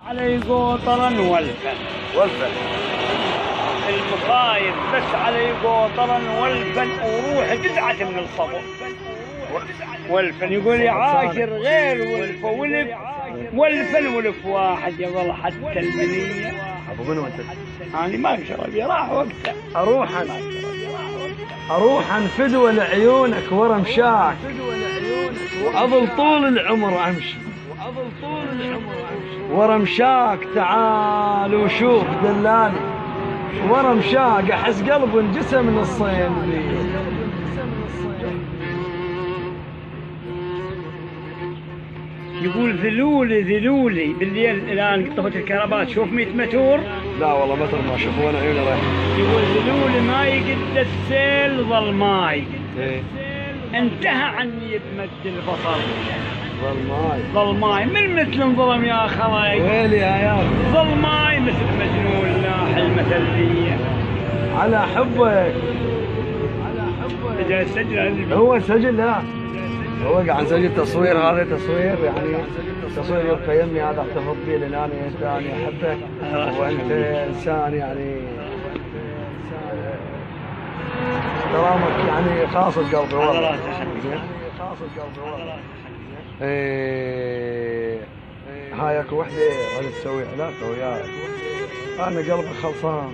علي قوطرا والفا المصايب بس علي قوطرا والفا وروح جزعة من الصبر والفا يقول يا عاشر غير والفا والفا والف واحد يظل حتى المنية. ابو منو انت؟ أنا ما اشرب راح وقته. اروح انفدوى لعيونك ورا مشاك واظل طول العمر امشي ورا مشاك. تعال وشوف دلالي ورا مشاك احس قلبي انجسم نصين بيه. يقول ذلولي بالليل الان طفت الكهرباء تشوف 100 متور. لا والله متر ما اشوف وانا عيوني رايحه. يقول ذلولي ماي قد السيل ظل ماي. ايه انتهى عني بمد البصر. ظل ماي من مثل انظلم يا خواي. ويلي يا ظل ماي مثل مجنون لاح المثلية. على حبك جاي السجل. هو سجل. لا هو قاعد نسجل تصوير. هذا تصوير يعني تصوير يبقى يمي هذا احتفظ به لان انا احبك وانت انسان يعني كلامك يعني خاص بقلبي والله. هاي اكو وحده هذا تسوي علاقه وياك. انا قلبي خلصان.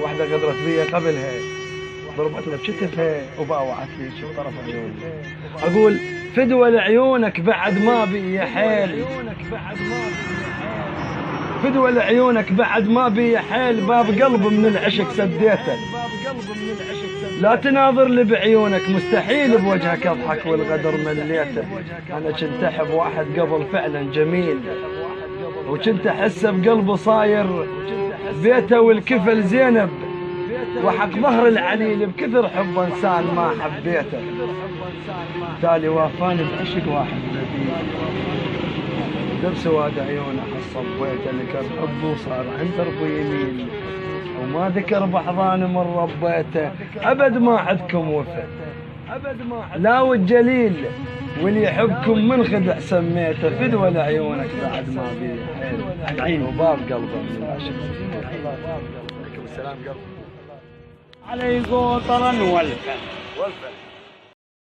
وحده غدرت بي قبلها ضربتنا بكتفها وباوعت لي شو طرف عيوني. اقول فدوى لعيونك بعد ما بي يا حيل. فدوى لعيونك بعد ما بي يا حيل. باب قلب من العشق سديته. لا تناظر لي بعيونك مستحيل بوجهك اضحك والغدر مليته. انا كنت احب واحد قبل فعلا جميل وكنت احسه بقلبه صاير بيته والكفل زينب وحق ظهر العليل بكثر حب انسان ما حبيته. تالي وافاني بعشق واحد بديل درب سواد عيونه حصل بيته ذكر حبه وصار عند دربه يميل وما ذكر بحضان من ربيته. ابد ما عندكم وفا لا والجليل واللي يحبكم من خدع سميته. فدوى لعيونك بعد ما بيه حيل وباب قلبه من العشق. عليكم السلام قلبي. علي قوطرا والفا